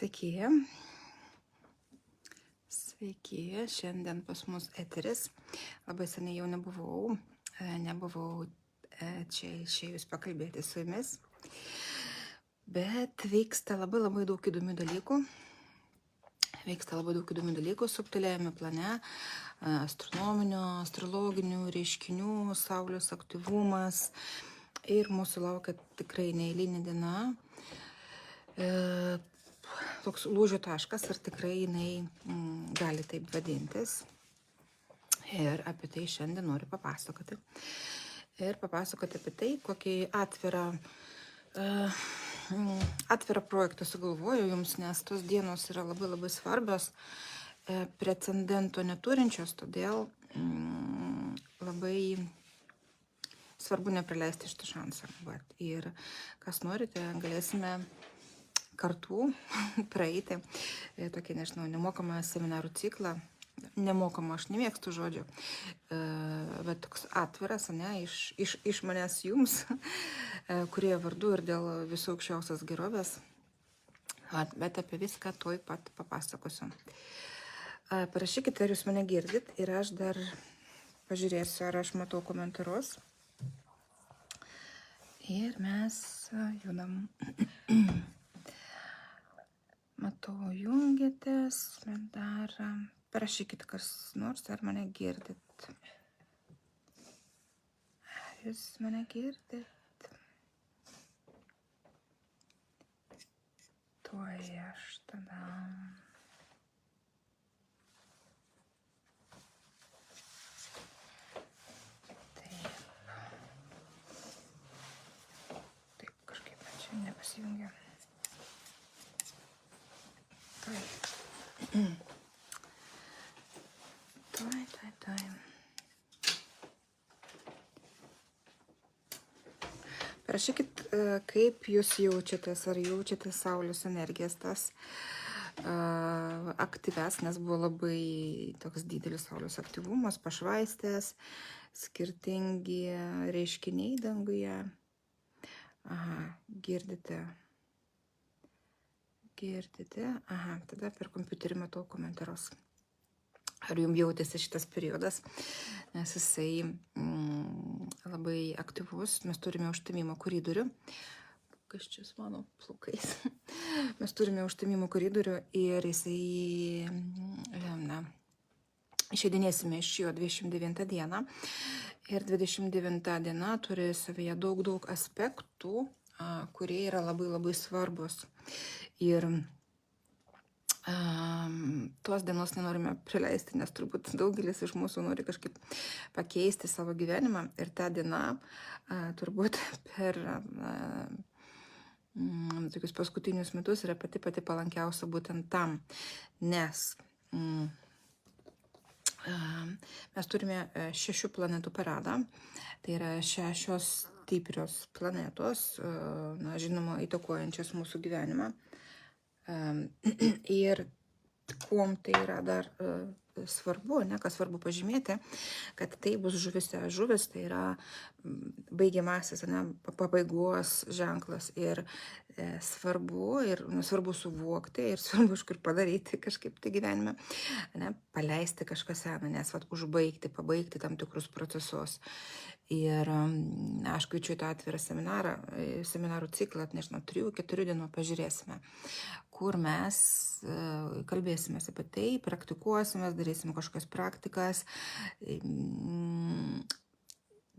Sveiki. Sveiki, šiandien pas mus eteris. Labai seniai jau nebuvau čia išėjus pakalbėti su jumis. Bet vyksta labai daug įdomių dalykų. Subtiliajame plane, astronominių, astrologinių reiškinių, Saulės aktyvumas. Ir mūsų laukia tikrai neeilinė diena. Toks lūžio taškas ir tikrai jinai gali taip vadintis. Ir apie tai šiandien noriu papasakoti. Ir papasakoti apie tai, kokį atvirą projektą sugalvoju jums, nes tos dienos yra labai svarbios, precedento neturinčios, todėl labai svarbu nepraleisti šitą šansą. Ir kas norite, galėsime kartu praeiti tokį, nemokamą seminarų ciklą. Nemokamą, aš nemėgstu žodžio, bet toks atviras, iš manęs jums, kurie vardu ir dėl visų aukščiausios gerovės, bet apie viską tuoj pat papasakosiu. Parašykite, ar jūs mane girdit, ir aš dar pažiūrėsiu, ar aš matau komentarus. Ir mes judam. Matau, jungiatės, dar parašykit kas nors, ar mane girdit. Ar jūs mane girdit? Tuoj aš tada. Taip, kažkaip čia nepasijungia. Tuoj. Parašykit, kaip jūs jaučiatės, ar jaučiatės Saulės energijas, tas aktyves, nes buvo labai toks didelis Saulės aktyvumas, pašvaistės, skirtingi reiškiniai danguje. Girdite. Tada per kompiuterį matau komentarus. Ar jums jautėsi šitas periodas, nes jisai labai aktyvus. Mes turime užtemimo koridorių. Kas čia su mano plaukais? Mes turime užtemimo koridorių ir jisai, išeidinėsime iš jo 29 dieną. Ir 29 diena turi savyje daug aspektų, kurie yra labai svarbus. Ir tos dienos nenorime prileisti, nes turbūt daugelis iš mūsų nori kažkaip pakeisti savo gyvenimą. Ir ta diena turbūt per tokius paskutinius metus yra pati palankiausia būtent tam, nes mes turime 6 planetų paradą. Tai yra 6 stiprios planetos, žinoma, įtakojančios mūsų gyvenimą. Ir kuom tai yra dar svarbu, kas svarbu pažymėti, kad tai bus žuvise. Žuvis tai yra baigiamasis, pabaigos ženklas. Ir svarbu suvokti ir svarbu kažkur padaryti kažkaip tai gyvenime, paleisti kažką seną, nes pabaigti tam tikrus procesus. Ir aš kviečiu tą atvirą seminarų ciklą, 3-4 dienų pažiūrėsime, kur mes kalbėsime apie tai, praktikuosime, darysime kažkokias praktikas,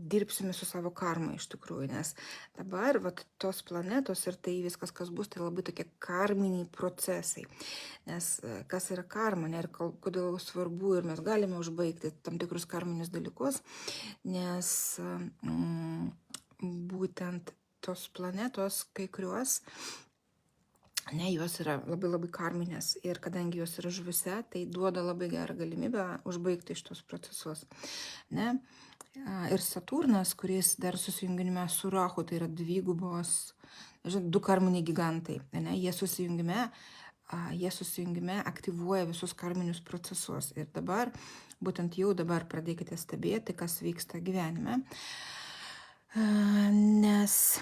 dirbsime su savo karma iš tikrųjų, nes dabar tos planetos ir tai viskas, kas bus, tai labai tokie karminiai procesai. Nes kas yra karma, ir kodėl svarbu, ir mes galime užbaigti tam tikrus karminius dalykus, nes būtent tos planetos, kai kurios, jos yra labai karminės, ir kadangi jos yra žuvise, tai duoda labai gerą galimybę užbaigti šitos procesus. Ir Saturnas, kuris dar susijungime su Rahu, tai yra 2 karminiai gigantai. Jie susijungime aktyvuoja visus karminius procesus. Ir būtent jau dabar pradėkite stebėti, kas vyksta gyvenime. Nes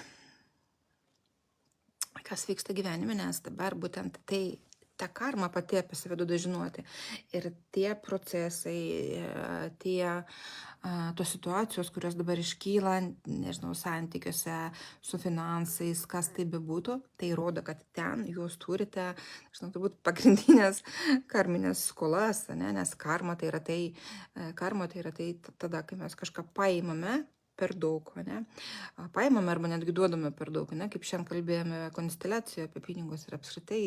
dabar būtent tai ta karma pati apie save duoda žinoti. Ir tie procesai, tos situacijos, kurios dabar iškyla, nežinau, santykiuose, su finansais, kas tai bebūtų, tai rodo, kad ten jūs turite, žinau, turbūt pagrindinės karminės skolas, ne? Nes karma tai yra tai tada, kai mes kažką paimame per daug, ne? Paimame arba netgi duodame per daug, ne? Kaip šiandien kalbėjome konsteliacijoje apie pinigus ir apskritai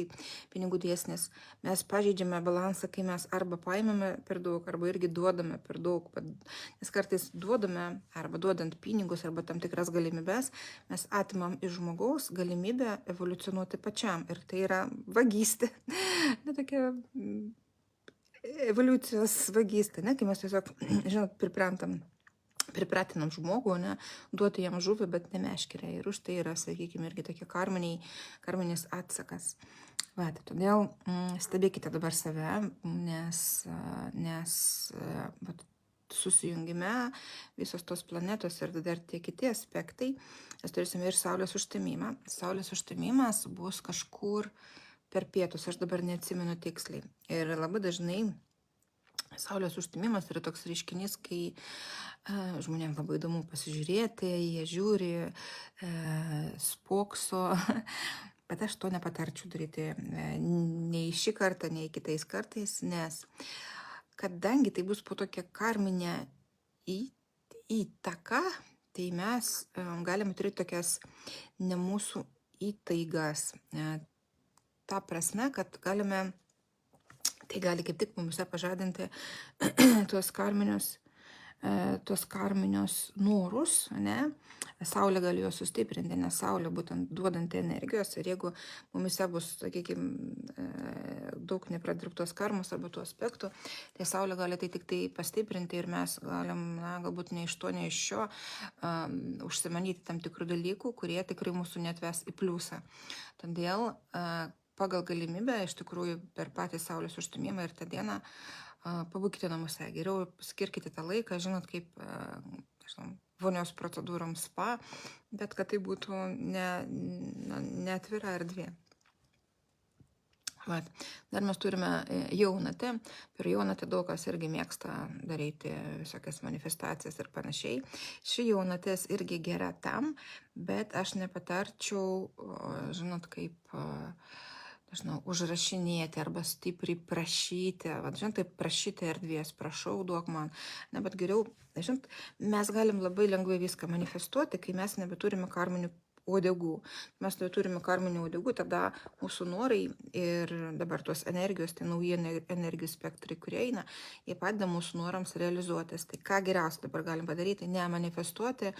pinigų dėsnis. Mes pažeidžiame balansą, kai mes arba paimame per daug, arba irgi duodame per daug. Nes kartais duodame, arba duodant pinigus, arba tam tikras galimybės, mes atimam iš žmogaus galimybę evoliucionuoti pačiam. Ir tai yra vagystė. Ne tokia evoliucijos vagystė, ne? Kai mes tiesiog, žinot, pripratinam žmogų, ne, duoti jam žuvį, bet ne meškerę. Ir už tai yra, sakykime, irgi tokie karminis atsakas. Va, tai todėl stebėkite dabar save, nes susijungime visos tos planetos ir dar tie kiti aspektai, mes turėsime ir Saulės užtemimą. Saulės užtemimas bus kažkur per pietus, aš dabar neatsimenu tiksliai. Ir labai dažnai Saulės užtemimas yra toks reiškinys, kai žmonėms labai įdomu pasižiūrėti, jie žiūri, spokso, bet aš to nepatarčiau daryti nei šį kartą, nei kitais kartais, nes kadangi tai bus po tokia karminė įtaka, tai mes galime turėti tokias ne mūsų įtaigas. Ta prasme, kad tai gali kaip tik mumise pažadinti tuos karminius norus, ne? Saulė gali juos sustiprinti, nes Saulė būtent duodanti energijos ir jeigu mumise bus, sakykime, daug nepradirbtos karmos arba tų aspektų, tai Saulė gali tai tik tai pastiprinti ir mes galim, galbūt ne iš to, ne iš šio užsimanyti tam tikrų dalykų, kurie tikrai mūsų netves į pliusą. Todėl pagal galimybę, iš tikrųjų, per patį Saulės užtemimą ir tą dieną pabūkite namuose. Geriau skirkite tą laiką, žinot, kaip vonios procedūroms spa, bet kad tai būtų ne atvira erdvė. Vat. Dar mes turime jaunatę. Per jaunatę daug kas irgi mėgsta daryti visokias manifestacijas ir panašiai. Ši jaunatės irgi gera tam, bet aš nepatarčiau, žinot, kaip užrašinėti arba stipriai prašyti. Vat, žinot, taip prašyti erdvės, prašau, duok man. Ne, bet geriau, žinot, mes galim labai lengvai viską manifestuoti, kai mes nebeturime karminių uodegų. Mes turime karminių uodegų, tada mūsų norai ir dabar tos energijos, tai nauji energijų spektrai, kurie eina, jie padeda mūsų norams realizuotis. Tai ką geriausia dabar galim padaryti? Ne manifestuoti,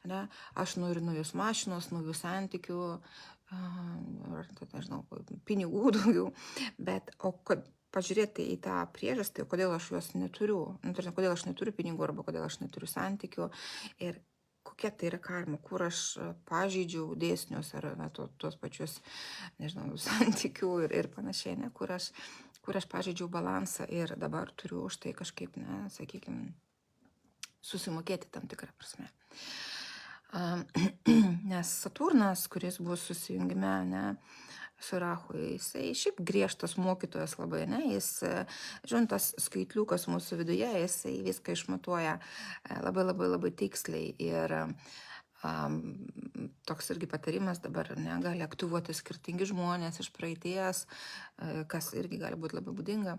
ne, aš noriu naujos mašinos, naujų santykių, nežinau, pinigų daugiau, bet pažiūrėti į tą priežastį, kodėl aš juos neturiu, kodėl aš neturiu pinigų arba kodėl aš neturiu santykių ir kokia tai yra karma, kur aš pažeidžiau dėsnius ar tuos pačius, nežinau, santykių ir panašiai, ne, kur aš pažeidžiau balansą ir dabar turiu už tai kažkaip, ne, sakykime, susimokėti tam tikrą prasme. Nes Saturnas, kuris bus susijungime, ne, su Rahu, jisai šiaip griežtas mokytojas labai, ne, jis, žinot, tas skaitliukas mūsų viduje, jisai viską išmatuoja labai tiksliai ir toks irgi patarimas dabar, ne, gali aktyvuoti skirtingi žmonės iš praeities, kas irgi gali būti labai būdinga,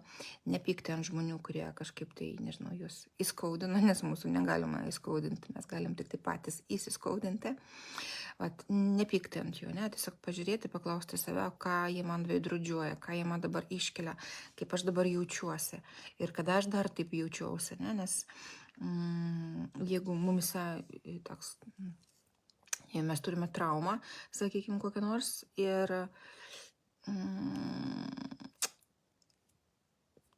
nepykti ant žmonių, kurie kažkaip tai, nežinau, jūs įskaudino, nes mūsų negalima įskaudinti, mes galim tik tai patys įsiskaudinti. Vat, nepykti ant jų, ne, tiesiog pažiūrėti, paklausti save, ką jie man veidrodžiuoja, ką jie man dabar iškelia, kaip aš dabar jaučiuosi ir kada aš dar taip jaučiausi, ne, nes jeigu mumise toks, jei mes turime traumą, sakykime, kokią nors ir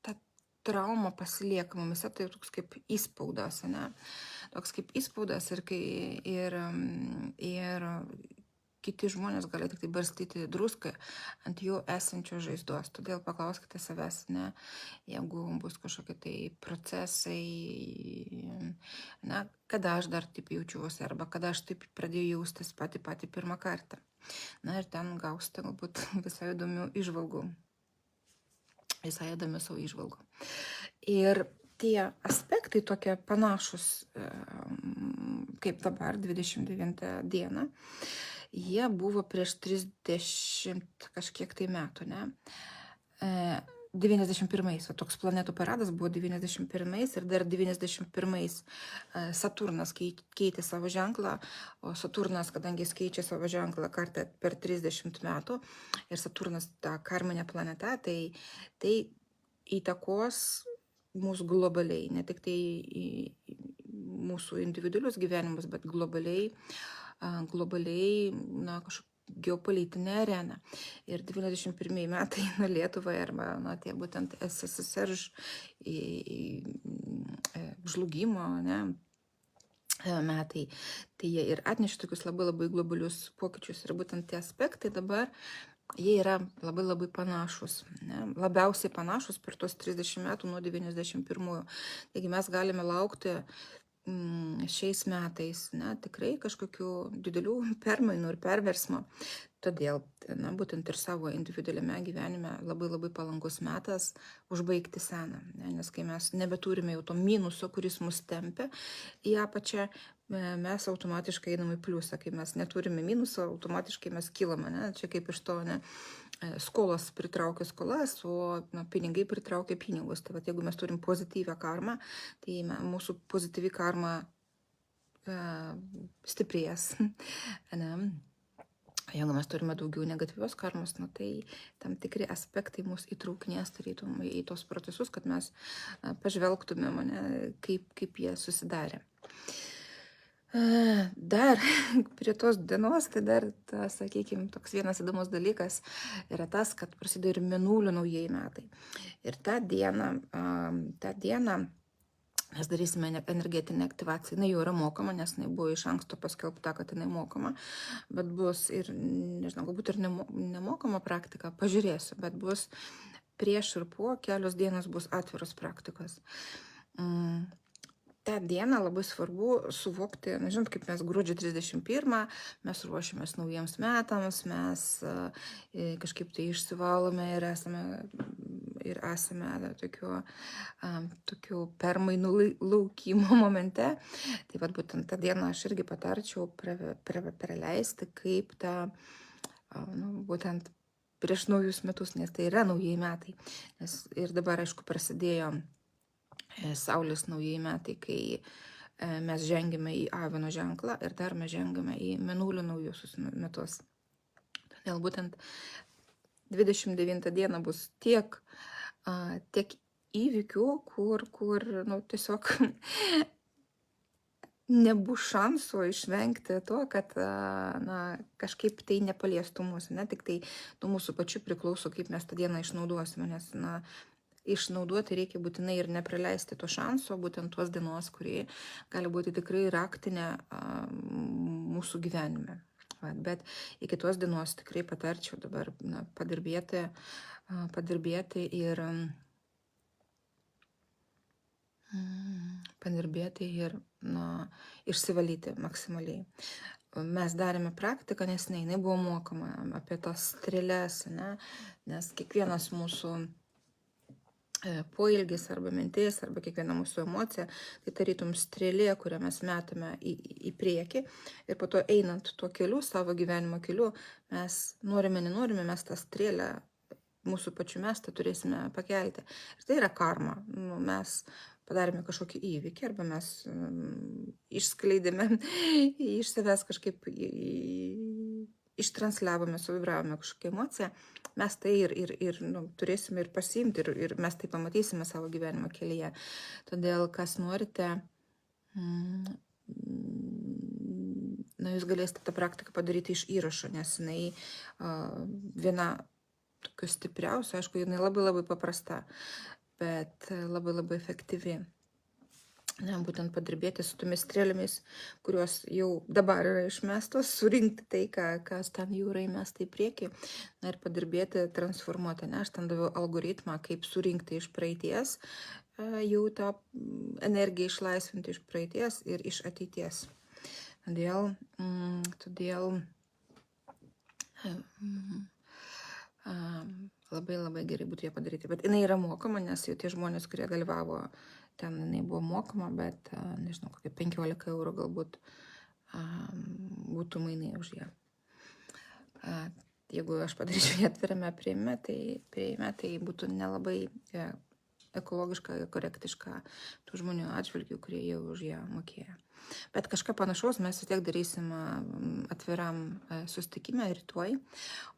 ta trauma pasilieka mumise, tai toks kaip įspaudas, ne? Toks kaip įspaudas ir kiti žmonės gali tik tai barstyti druską ant jų esančios žaizdos. Todėl paklauskite savęs, ne, jeigu bus kažkokie tai procesai, na, kada aš dar taip jaučiuosi, arba kada aš taip pradėjau jaustis patį pirmą kartą. Na ir ten gausite galbūt visai įdomių įžvalgų. visai įdomi savo įžvalgo. Ir tie aspektai tokie panašus, kaip dabar, 29 dieną, jie buvo prieš 30 kažkiek tai metų, ne? 91, o toks planetų paradas buvo 91 ir dar 91 Saturnas keitė savo ženklą, o Saturnas, kadangi jis keičia savo ženklą kartą per 30 metų ir Saturnas ta karminė planeta, tai įtakos mūsų globaliai, ne tik tai į mūsų individualius gyvenimus, bet globaliai, na, kažkokia geopolitinė arena. Ir 91 metai Lietuvai arba, na, tie būtent SSSR žlugimo, ne, metai, tai jie ir atnešė tokius labai globalius pokyčius. Ir būtent tie aspektai dabar, jie yra labai panašus, ne? Labiausiai panašus per tos 30 metų nuo 91. Taigi mes galime laukti šiais metais, ne, tikrai kažkokių didelių permainų ir perversmo. Todėl, na, būtent ir savo individualiame gyvenime labai palankus metas užbaigti seną, ne? Nes kai mes nebeturime jau to minuso, kuris mus tempia į apačią, mes automatiškai einame į pliusą. Kai mes neturime minuso, automatiškai mes kylame, ne? Čia kaip iš to, ne, skolos pritraukia skolas, o, na, pinigai pritraukia pinigus. Tai va, jeigu mes turim pozityvią karmą, tai mūsų pozityvi karma stiprės. Ne? Jeigu mes turime daugiau negatyvios karmos, na, tai tam tikri aspektai mūsų įtraukinės tarytum į tos procesus, kad mes pažvelgtumėm, ne, kaip jie susidarė. Dar prie tos dienos, tai dar, sakykime, toks vienas įdomus dalykas yra tas, kad prasideda ir mėnulio naujieji metai. Ir tą dieną mes darysime energetinę aktyvaciją. Jinai jau yra mokama, nes jinai buvo iš anksto paskelbta, kad jinai mokama, bet bus ir, nežinau, galbūt ir nemokama praktika, pažiūrėsiu, bet bus prieš ir po kelios dienos bus atviros praktikos. tą dieną labai svarbu suvokti, žinot, kaip mes gruodžio 31, mes ruošiamės naujiems metams, mes kažkaip tai išsivalome ir esame tokiu permainų laukimo momente. Tai vat būtent tą dieną aš irgi patarčiau praleisti kaip tą, būtent prieš naujus metus, nes tai yra naujieji metai. Ir dabar, aišku, prasidėjo Saulės naujieji metai, kai mes žengėme į Avino ženklą ir dar mes žengėme į Mėnulio naujusius metus. Todėl būtent 29 dieną bus tiek įvykių, kur tiesiog nebus šansų išvengti to, kad kažkaip tai nepaliestų mūsų, ne? Tik tai nuo mūsų pačių priklauso, kaip mes tą dieną išnaudosime, nes išnaudoti reikia būtinai ir nepraleisti to šanso, būtent tuos dienos, kurie gali būti tikrai raktinė mūsų gyvenime. Bet iki tos dienos tikrai patarčiau dabar padirbėti ir išsivalyti maksimaliai. Mes darėme praktiką, nes jinai buvo mokama apie tas strėles, ne? Nes kiekvienas mūsų poilgis arba mintis, arba kiekviena mūsų emocija, tai tarytum strėlė, kurią mes metame į priekį ir po to einant tuo keliu, savo gyvenimo keliu, mes norime, nenorime, mes tą strėlę, mūsų pačių mestą turėsime pakelti. Ir tai yra karma. Mes padarėme kažkokį įvykį arba mes išskleidėme iš savęs kažkaip ištransliavome, suvibravome kažkokią emociją, mes tai ir turėsime ir pasiimti ir mes tai pamatysime savo gyvenimo kelyje. Todėl, kas norite, jūs galėsite tą praktiką padaryti iš įrašo, nes jinai viena tokių stipriausių, aišku, jinai labai paprasta, bet labai efektyvi. Būtent padirbėti su tomis strėlėmis, kurios jau dabar yra išmestos, surinkti tai, kas ten jau yra įmesta į priekį, ir padirbėti, transformuoti. Aš ten daviau algoritmą, kaip surinkti iš praeities, jau tą energiją išlaisvinti iš praeities ir iš ateities. Todėl labai labai gerai būtų ją padaryti. Bet jinai yra mokama, nes jau tie žmonės, kurie dalyvavo, ten jinai buvo mokama, bet, nežinau, kokie 15 eurų galbūt būtų mainai už ją. Jeigu aš padaryčiau ją atvirame prieime, tai būtų nelabai ekologiška ir korektiška tų žmonių atžvilgių, kurie jau už ją mokėjo. Bet kažką panašaus mes vis tiek darysim atviram susitikime rytoj,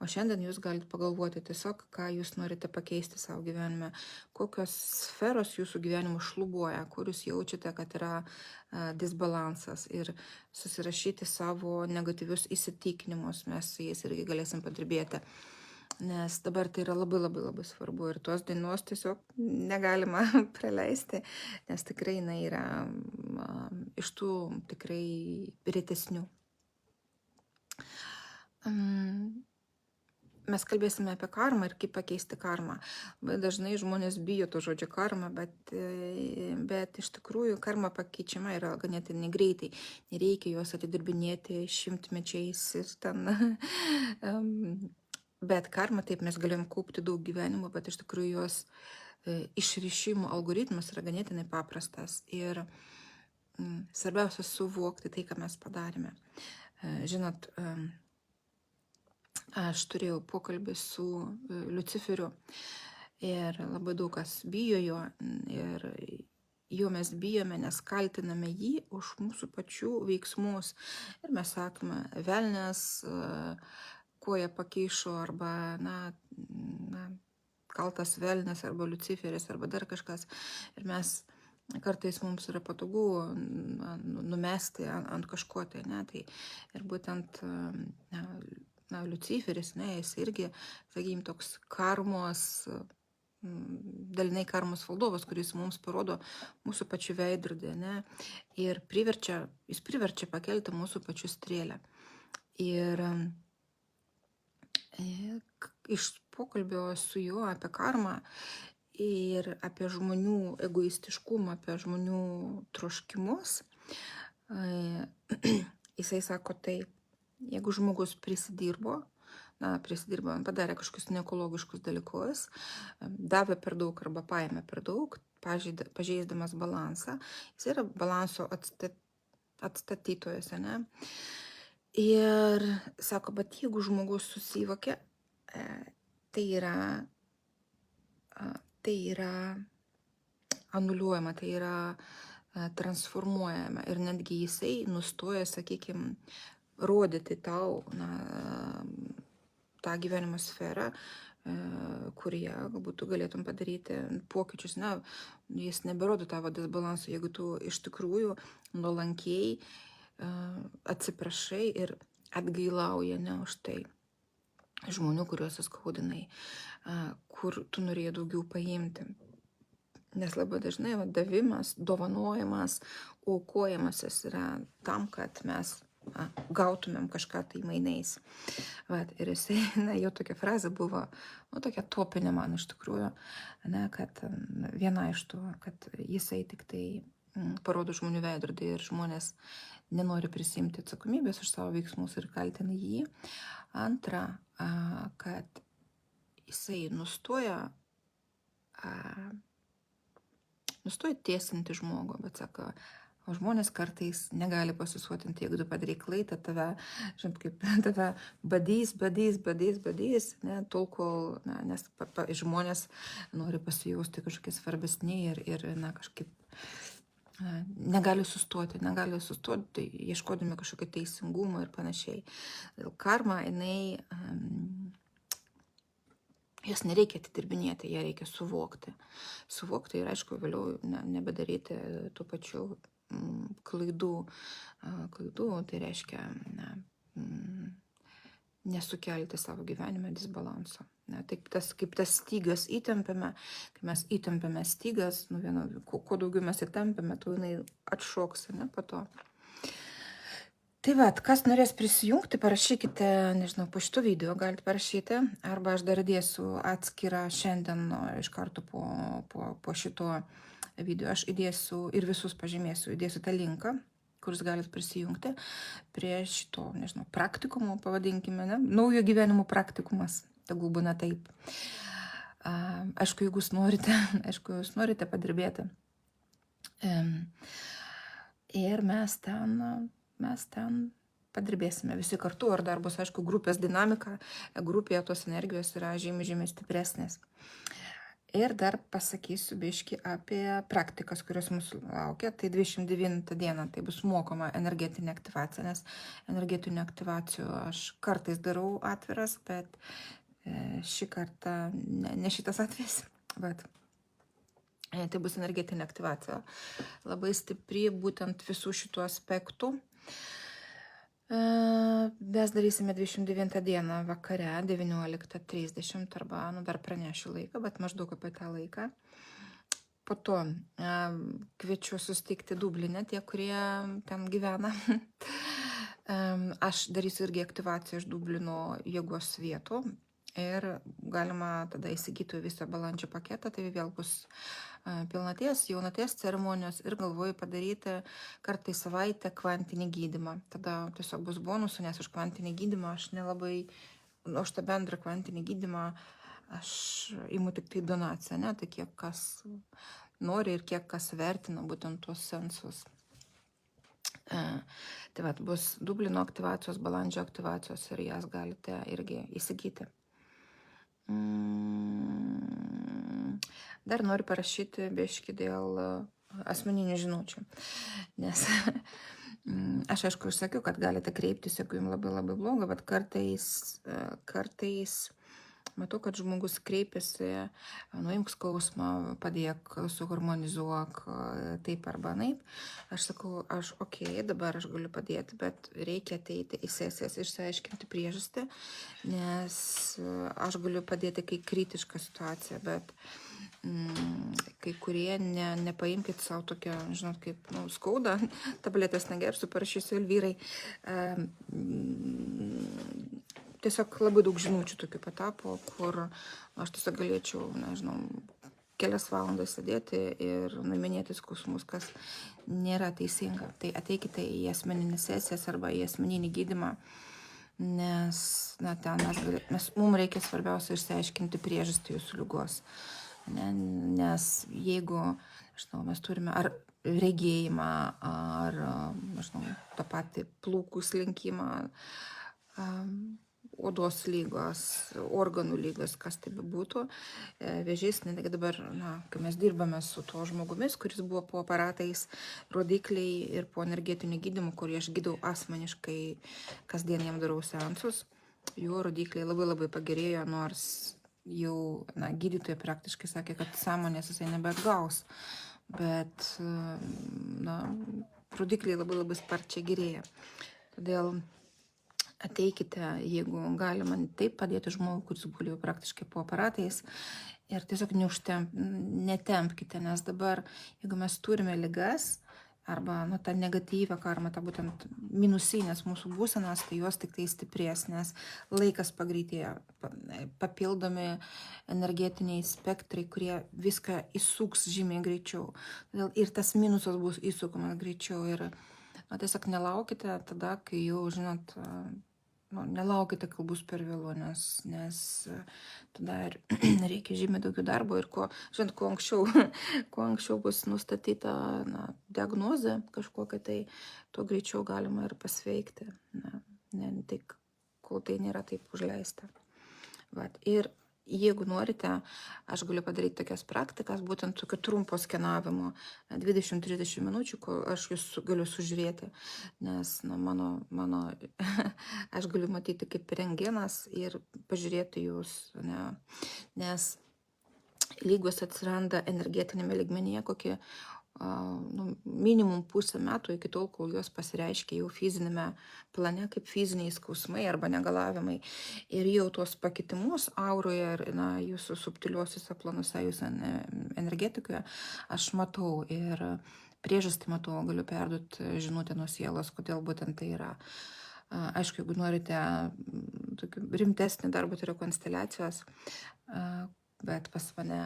o šiandien jūs galite pagalvoti tiesiog, ką jūs norite pakeisti savo gyvenime, kokios sferos jūsų gyvenimo šlubuoja, kur jūs jaučiate, kad yra disbalansas, ir susirašyti savo negatyvius įsitikinimus, mes su jais irgi galėsim padirbėti. Nes dabar tai yra labai labai labai svarbu ir tos dainos tiesiog negalima praleisti, nes tikrai jinai yra iš tų tikrai retesnių. Mes kalbėsime apie karmą ir kaip pakeisti karmą. Dažnai žmonės bijo to žodžio karmą, bet iš tikrųjų karma pakeičiama yra ganėtinai greitai. Nereikia juos atidirbinėti šimtmečiais ir ten... Bet karma, taip, mes galėjom kaupti daug gyvenimo, bet iš tikrųjų jos išrišimo algoritmas yra ganėtinai paprastas. Ir svarbiausia suvokti tai, ką mes padarėme. Žinot, aš turėjau pokalbį su Luciferiu ir labai daug kas bijo jo. Ir jo mes bijome, nes kaltiname jį už mūsų pačių veiksmus. Ir mes sakome, velnias... koja pakeišo, arba, kaltas velnias, arba Luciferis, arba dar kažkas. Ir mes kartais mums yra patogu numesti ant kažko tai, ne, tai ir būtent Luciferis, ne, jis irgi, sakykime, toks karmos, dalinai karmos valdovas, kuris mums parodo mūsų pačių veidrodį, ne, ir jis priverčia pakelti mūsų pačių strėlę. Ir iš pokalbio su juo apie karmą ir apie žmonių egoistiškumą, apie žmonių troškimus, jisai sako taip, jeigu žmogus padarė kažkokius neekologiškus dalykus, davė per daug arba paėmė per daug, pažeisdamas balansą, jis yra balanso atstatytojas, ne? Ir sako, bet jeigu žmogus susivokia, tai yra anuliuojama, tai yra transformuojama ir netgi jisai nustoja, sakykime, rodyti tau tą gyvenimo sferą, kurie galbūt tu galėtum padaryti pokyčius. Jis neberodo tavo disbalansų, jeigu tu iš tikrųjų nuolankiai atsiprašai ir atgailauja, ne, už tai žmonių, kuriuos skaudinai, kur tu norėjai daugiau paimti. Nes labai dažnai davimas, dovanojimas, aukojimasis yra tam, kad mes gautumėm kažką tai mainais. Ir jisai, jo tokia frazė buvo, tokia topinė man iš tikrųjų, kad viena iš to, kad jisai tik tai parodo žmonių veidrodį ir žmonės nenori prisimti atsakomybės už savo veiksmus ir kaltina jį. Antra, kad jisai nustoja tiesinti žmogų, bet sako, o žmonės kartais negali pasisuotinti, jeigu tu padarai klaidą, tave badys, ne, tol kol, nes žmonės nori pasijausti kažkokie svarbesni ir kažkaip negali sustoti, tai ieškodami kažkokio teisingumo ir panašiai. Karma, jos nereikia atidirbinėti, ją reikia suvokti. Suvokti ir, aišku, vėliau nebedaryti tų pačių klaidų. Tai reiškia nesukelti savo gyvenime disbalanso. Taip, kaip tas stygas įtempiame, kai mes įtempiame stygas, kuo daugiau mes įtempiame, tuo jinai atšoks, ne, po to. Tai kas norės prisijungti, parašykite, nežinau, po šito video galite parašyti, arba aš dar dėsiu atskirą šiandien iš karto po šito video, aš įdėsiu ir visus pažymėsiu, įdėsiu tą linką, kuris galite prisijungti prie šito, nežinau, praktikumo, pavadinkime, ne? Naujo gyvenimo praktikumas, tegul būna taip. Aišku, jeigu jūs norite padirbėti. Ir mes ten padirbėsime visi kartu, ar dar bus, aišku, grupės dinamika, grupėje tos energijos yra žymiai stipresnės. Ir dar pasakysiu biškį apie praktikas, kurios mūsų laukia. Tai 29 dieną tai bus mokoma energetinė aktyvacija, nes energetinių aktyvacijų aš kartais darau atviras, bet šį kartą ne šitas atvejis, bet tai bus energetinė aktyvacija. Labai stipri būtent visų šitų aspektų. Mes darysime 29 dieną vakare, 19:30 arba, dar pranešiu laiką, bet maždaug apie tą laiką. Po to kviečiu susitikti Dubline, tie, kurie ten gyvena. Aš darysiu irgi aktyvaciją iš Dublino jėgos vietų ir galima tada įsigyti visą balandžio paketą, tai vėl bus pilnaties, jaunaties ceremonijos ir galvoju padaryti kartą į savaitę kvantinį gydymą. Tada tiesiog bus bonusų, nes už kvantinį gydymą aš nelabai, už tą bendrą kvantinį gydymą aš imu tik tai donaciją, ne, tai kiek kas nori ir kiek kas vertina būtent tuos sensus. Tai vat, bus Dublino aktyvacijos, balandžio aktyvacijos ir jas galite irgi įsigyti. Dar noriu parašyti biškį dėl asmeninių žinučių, nes aš aišku sakiau, kad galite kreiptis, jeigu jums labai bloga, bet kartais matau, kad žmogus kreipiasi, nuimk skausmą, padėk, suharmonizuok, taip arba naip. Aš sakau, dabar aš galiu padėti, bet reikia ateiti į sesijas, išsiaiškinti priežastį, nes aš galiu padėti, kai kritiška situacija, bet kai kurie nepaimkit savo tokią, žinot, kaip skauda, tabletės negersiu, parašysiu Elvyrai. Tiesiog labai daug žinučių tokių patapo, kur aš tiesiog galėčiau, nežinau, kelias valandas sėdėti ir nuiminėti skausmus, kas nėra teisinga. Tai ateikite į asmeninį sesijas arba į asmeninį gydymą, nes ten mums reikia svarbiausia išsiaiškinti priežastį jūsų ligos. Nes jeigu, mes turime ar regėjimą, ar, tą patį plaukų slinkimą, odos lygos, organų lygos, kas tai būtų, vėžys, netgi dabar, kai mes dirbame su tuo žmogumis, kuris buvo po aparatais, rodikliai ir po energetiniu gydymu, kurį aš gydau asmeniškai, kasdien jam darau seansus, jų rodikliai labai pagerėjo, nors jau, gydytojai praktiškai sakė, kad sąmonės jisai nebeatgaus, bet, rodikliai labai sparčiai gerėja. Todėl ateikite, jeigu galima taip padėti žmogui, kuris guli praktiškai po aparatais ir tiesiog netempkite, nes dabar, jeigu mes turime ligas arba tą negatyvę karmą, tą būtent minusinės mūsų būsenas, tai jos tik tai stiprės, nes laikas pagreitėja, papildomi energetiniai spektrai, kurie viską įsuks žymiai greičiau. Ir tas minusas bus įsukamas greičiau ir tiesiog nelaukite tada, kai jau, žinot, nelaukite, kol bus per vėlu, nes tada reikia žymiai daugiau darbo ir kuo anksčiau bus nustatyta diagnozė kažkokia, tai tuo greičiau galima ir pasveikti, ne tik, kol tai nėra taip užleista. Ir jeigu norite, aš galiu padaryti tokias praktikas, būtent tokio trumpo skenavimo, 20-30 minučių, kol aš jūs galiu sužiūrėti, nes aš galiu matyti kaip rentgenas ir pažiūrėti jūs, nes lygos atsiranda energetinėme lygmenyje kokie minimum pusę metų iki tol, kol jos pasireiškia jau fizinėme plane kaip fiziniai skausmai arba negalavimai. Ir jau tuos pakitimus auroje ir jūsų subtiliuosiuose planuose, jūsų energetikoje aš matau ir priežastį matau, galiu perduoti žinutę nuo sielos, kodėl būtent tai yra. Aišku, jeigu norite rimtesnį darbą, tai yra konsteliacijos, bet pas mane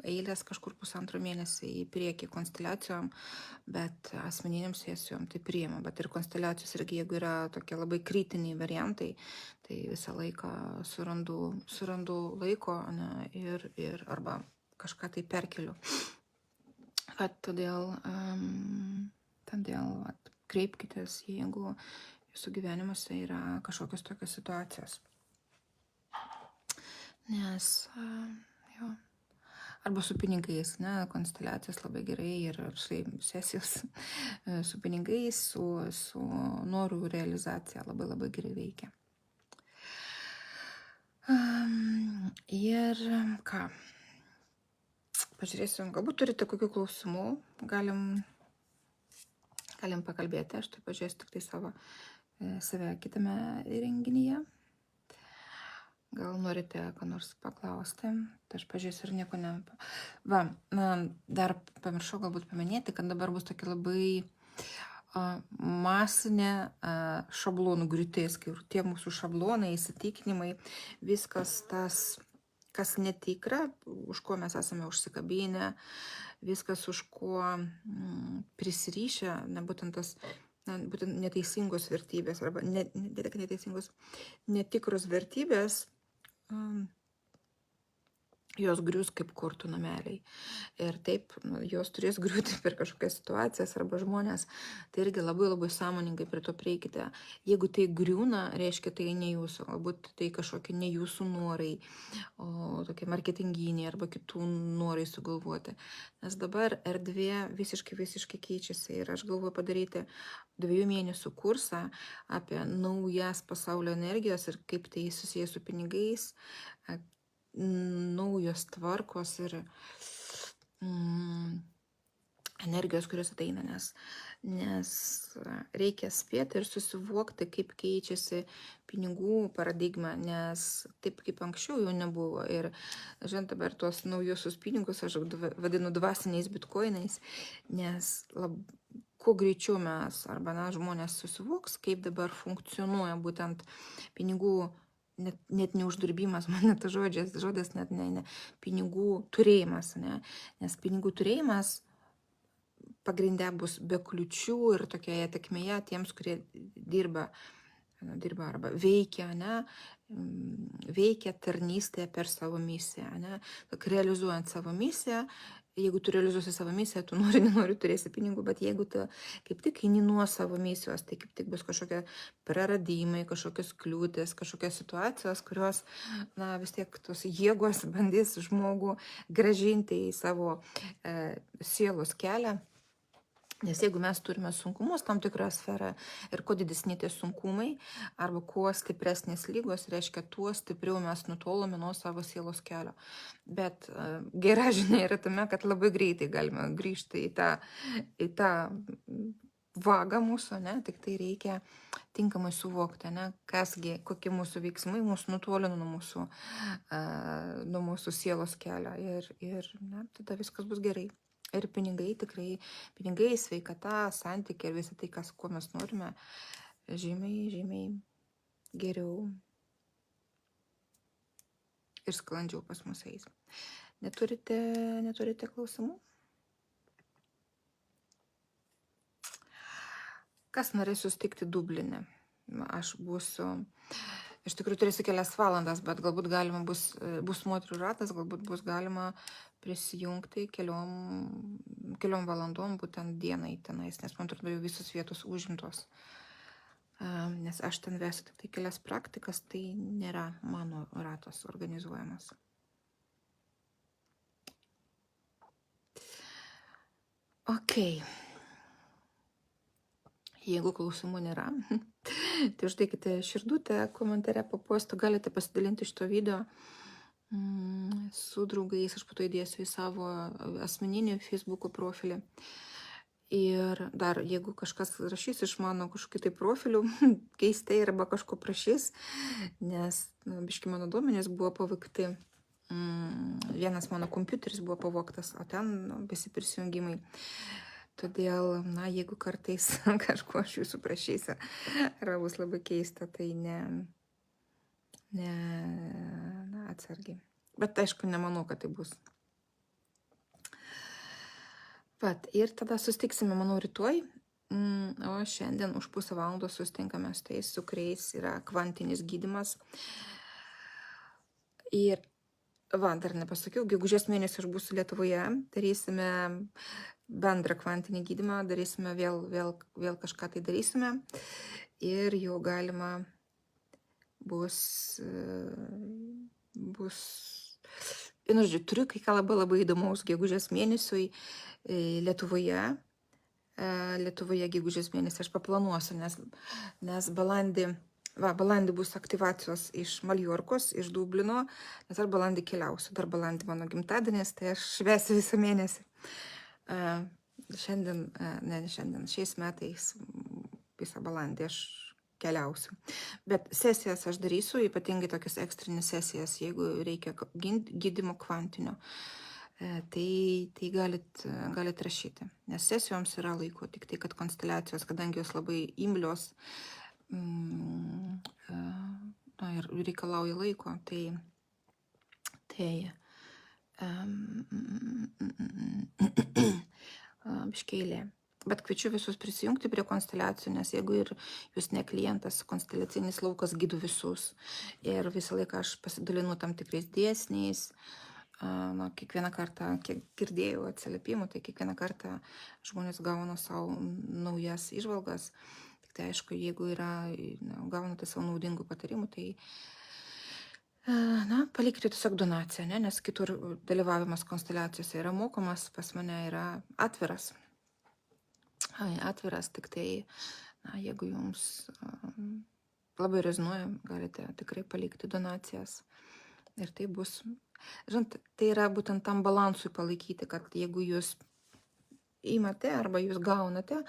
eilės kažkur 1,5 mėnesį į priekį konsteliacijom, bet asmeniniam sesijom tai priima. Bet ir konsteliacijos irgi, jeigu yra tokie labai kritiniai variantai, tai visą laiką surandu laiko, ne, ir arba kažką tai perkeliu. Todėl kreipkitės, jeigu jūsų gyvenimuose yra kažkokios tokios situacijos. Nes, jo, arba su pinigais, ne, konsteliacijos labai gerai ir štai sesijos su pinigais, su norų realizacija labai labai gerai veikia. Ir ką? Pažiūrėsim, galbūt turite kokių klausimų, galim pakalbėti, aš tai pažiūrėsiu tik tai save kitame renginyje. Gal norite ką nors paklausti, tai aš pažiūrėsiu ir nieko ne. Dar pamiršau galbūt paminėti, kad dabar bus tokia labai masinė šablonų griūtis, kai tie mūsų šablonai, įsitikinimai, viskas tas, kas netikra, už ko mes esame užsikabinę, viskas, už ko prisirišę, būtent neteisingos vertybės, arba netikros vertybės, jos grius kaip kortų nameliai. Ir taip, jos turės griūti per kažkokias situacijas arba žmonės. Tai irgi labai labai sąmoningai prie to prieikite. Jeigu tai griūna, reiškia tai ne jūsų, galbūt tai kažkokie ne jūsų norai, o tokie marketinginiai arba kitų norai sugalvoti. Nes dabar erdvė visiškai keičiasi ir aš galvoju padaryti 2 mėnesių kursą apie naujas pasaulio energijos ir kaip tai susijęs su pinigais, naujos tvarkos ir energijos, kurios ateina, nes reikia spėti ir susivokti, kaip keičiasi pinigų paradigma, nes taip kaip anksčiau jau nebuvo. Ir žinot, dabar tuos naujusius pinigus aš vadinu dvasiniais bitkoinais, nes kuo greičiau mes arba žmonės susivoks, kaip dabar funkcionuoja būtent pinigų, net neuždirbimas, man net žodis net ne, pinigų turėjimas, ne? Nes pinigų turėjimas pagrinde bus be kliučių ir tokioje tekmėje tiems, kurie dirba arba veikia, ne? Veikia tarnystėje per savo misiją, ne? Realizuojant savo misiją. Jeigu tu realizuosi savo misiją, tu nenori turėsi pinigų, bet jeigu tu kaip tik eini nuo savo misijos, tai kaip tik bus kažkokie praradimai, kažkokios kliūtis, kažkokios situacijos, kurios, vis tiek tos jėgos bandys žmogų grąžinti į savo sielos kelią. Nes jeigu mes turime sunkumus tam tikroje sferoje ir kuo didesni tie sunkumai arba kuo stipresnės lygos, reiškia, tuo stipriau mes nutolome nuo savo sielos kelio. Bet gera žinia yra tame, kad labai greitai galime grįžti į tą vagą mūsų, ne? Tik tai reikia tinkamai suvokti, ne? Kokie mūsų veiksmai mūsų nutolina nuo mūsų sielos kelio ir tada viskas bus gerai. Ir pinigai, sveikata, santykiai ir visi tai, ko mes norime, žymiai geriau ir sklandžiau pas mus eis. Neturite klausimų? Kas norės susitikti Dubline? Aš iš tikrųjų turėsiu kelias valandas, bet galbūt galima bus moterų ratas, galbūt bus galima prisijungti keliom valandom būtent dienai tenais, nes man atrodo jau visos vietos užimtos. Nes aš ten vesiu tik tai kelias praktikas, tai nėra mano ratas organizuojamas. Okay. Jeigu klausimų nėra, tai uždėkite širdutę komentare po postu, galite pasidalinti šito video su draugais, aš po to įdėsiu į savo asmeninį Facebook'o profilį. Ir dar, jeigu kažkas rašys iš mano kažkokių tai profilių, keistai arba kažko prašys, nes biški mano duomenys buvo pavogti, vienas mano kompiuteris buvo pavogtas, o ten visi prisijungimai. Todėl, jeigu kartais kažko aš jūsų prašysiu, arba bus labai keista, tai atsargiai. Bet aišku, nemanau, kad tai bus. Vat, ir tada sustiksime, manau, rytoj. O šiandien už pusę valandos sustinkame su tais, su kuriais yra kvantinis gydymas. Ir dar nepasakiau, gegužės mėnesį aš būsiu Lietuvoje, darysime bendrą kvantinį gydymą, darysime vėl kažką tai darysime. Ir jau galima bus, žodžiu, turiu kai ką labai įdomaus gegužės mėnesiui Lietuvoje. Lietuvoje gegužės mėnesį aš paplanuosiu, nes balandį bus aktyvacijos iš Maljorkos, iš Dublino, nes aš balandį keliausiu, dar balandį mano gimtadienis, tai aš švesiu visą mėnesį. Šiais metais visą balandį aš keliausiu. Bet sesijas aš darysiu, ypatingai tokias ekstrinis sesijas, jeigu reikia gydymo kvantinio. Tai galit rašyti, nes sesijoms yra laiko, tik tai, kad konsteliacijos, kadangi jos labai imlios ir reikalauja laiko, tai biškeilė. Bet kviečiu visus prisijungti prie konsteliacijų, nes jeigu ir jūs ne klientas, konsteliacinis laukas gydo visus. Ir visą laiką aš pasidalinu tam tikrais dėsniais. Kiekvieną kartą, kiek girdėjau atsiliepimų, tai kiekvieną kartą žmonės gauna savo naujas įžvalgas. Tik tai aišku, jeigu gaunate savo naudingų patarimų, tai palikite tiesiog donaciją, nes kitur dalyvavimas konsteliacijose yra mokamas, pas mane yra atviras. Tik tai, jeigu jums labai rezonuoja, galite tikrai palikti donacijas. Ir tai bus, žinot, tai yra būtent tam balansui palaikyti, kad jeigu jūs įmate arba jūs gaunate,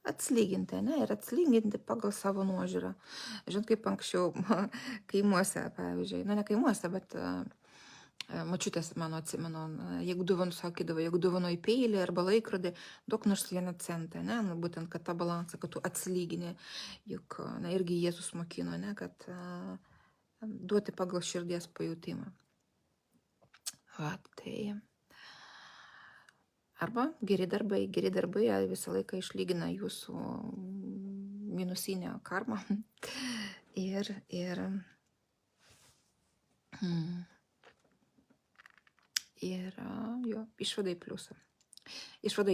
atslyginti, ir atslyginti pagal savo nuožiūrą. Žinot, kaip anksčiau kaimuose, pavyzdžiui, ne kaimuose, bet mačiutės mano atsimenu, jeigu dovanų sakydavo, jeigu dovanoji peilį arba laikrodį, duok nors 1 centą, būtent, kad tą balansą, kad tu atslygini, juk irgi Jėzus mokino, kad duoti pagal širdies pajūtimą. Tai. Arba geri darbai visą laiką išlygina jūsų minusinę karmą ir išvada į pliusą. Išvada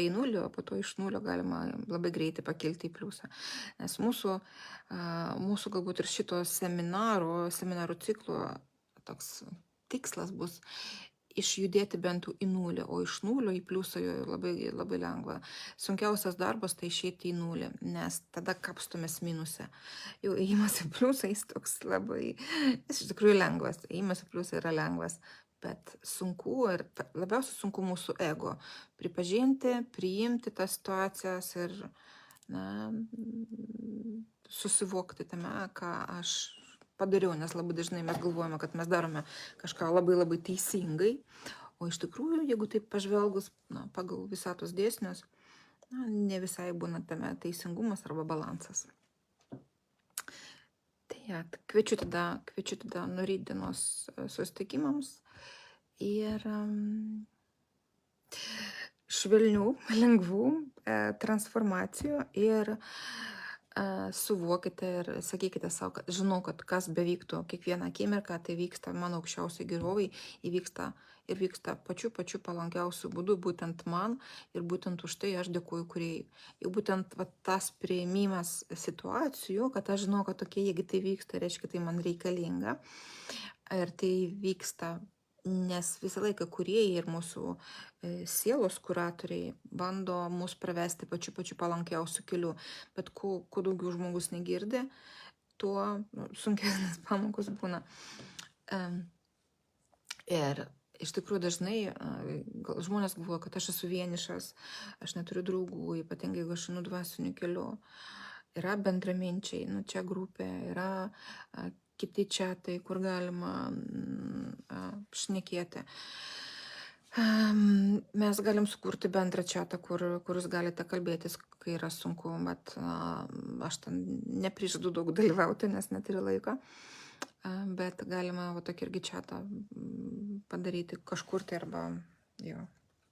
į nulį, o po to iš nulio galima labai greitai pakilti į pliusą. Nes mūsų galbūt ir šito seminarų ciklo toks tikslas bus išjudėti bent į nulį, o iš nulio į pliusą labai, labai lengva. Sunkiausias darbas tai išeiti į nulį, nes tada kapstomės minuse. Jau ėjimas į pliusą jis toks labai, jis iš tikrųjų lengvas, ėjimas į pliusą yra lengvas. Bet sunku ir labiausiai sunku mūsų ego pripažinti, priimti tas situacijas ir susivokti tame, ką aš padariau, nes labai dažnai mes galvojame, kad mes darome kažką labai teisingai, o iš tikrųjų, jeigu taip pažvelgus pagal visatos dėsnius, ne visai būna tame teisingumas arba balansas. Tai kviečiu tada nuo rytdienos susitikimams ir švelnių, lengvų transformacijų ir suvokite ir sakykite savo, kad žinau, kad kas bevyktų kiekvieną akimirką, tai vyksta mano aukščiausiai gerovai, vyksta pačiu palankiausiu būdu, būtent man ir būtent už tai aš dėkuoju kūrėjui. Ir būtent tas priėmimas situacijų, kad aš žinau, kad jeigu tai vyksta, reiškia, tai man reikalinga. Ir tai vyksta, nes visą laiką kūrėjai ir mūsų sielos kuratoriai bando mus pravesti pačiu palankiausiu keliu. Bet kuo daugiau žmogus negirdi, tuo sunkesnis pamokos būna. Ir iš tikrųjų dažnai žmonės galvoja, kad aš esu vienišas, aš neturiu draugų, ypatingai jeigu aš einu dvasiniu keliu. Yra bendraminčiai, čia grupė, yra kiti čiatai, kur galima šnekėti. Mes galim sukurti bendrą čiatą, kur jūs galite kalbėtis, kai yra sunku, bet aš ten neprižadu daug dalyvauti, nes neturiu laiko. Bet galima tokį irgi čiatą padaryti kažkur tai arba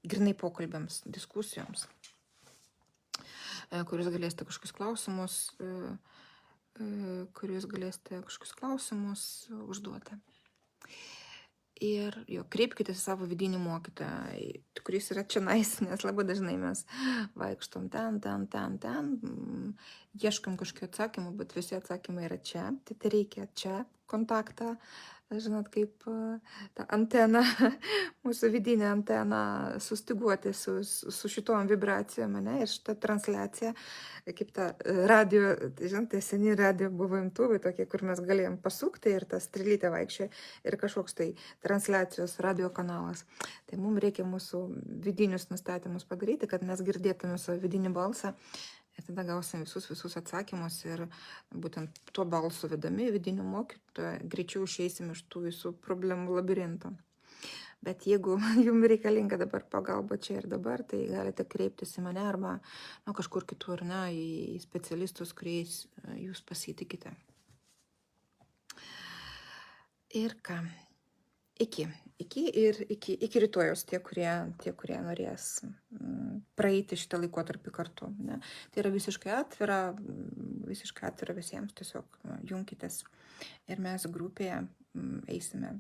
grinai pokalbėms, diskusijoms, kuriuos galėsite kažkokius klausimus užduoti. Ir kreipkite į savo vidinį mokytoją, kuris yra čionais, nes labai dažnai mes vaikštom ten, ieškam kažkokio atsakymų, bet visi atsakymai yra čia, tai reikia čia kontaktą, žinot, kaip ta antena, mūsų vidinė antena sustiguoti su šitom vibracijom, ne, ir šitą transliaciją, kaip ta radio, žinot, tai seni radio buvo imtuvai tokie, kur mes galėjom pasukti ir ta strėlytė vaikščia ir kažkoks tai transliacijos radio kanalas. Tai mums reikia mūsų vidinius nustatymus padaryti, kad mes girdėtume savo vidinį balsą. Ir tada gausim visus atsakymus ir būtent tuo balsu vedami vidinių mokytojų greičiau išeisim iš tų visų problemų labirinto. Bet jeigu jums reikalinga dabar pagalba čia ir dabar, tai galite kreiptis į mane arba kažkur kitur, į specialistus, kuriais jūs pasitikite. Ir ką? Iki rytojus tie, kurie norės praeiti šitą laikotarpį kartu. Ne? Tai yra visiškai atvira visiems, tiesiog junkitės ir mes grupėje eisime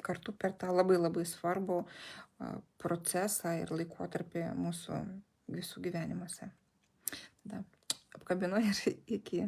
kartu per tą labai labai svarbų procesą ir laikotarpį mūsų visų gyvenimuose. Tada apkabinu ir iki.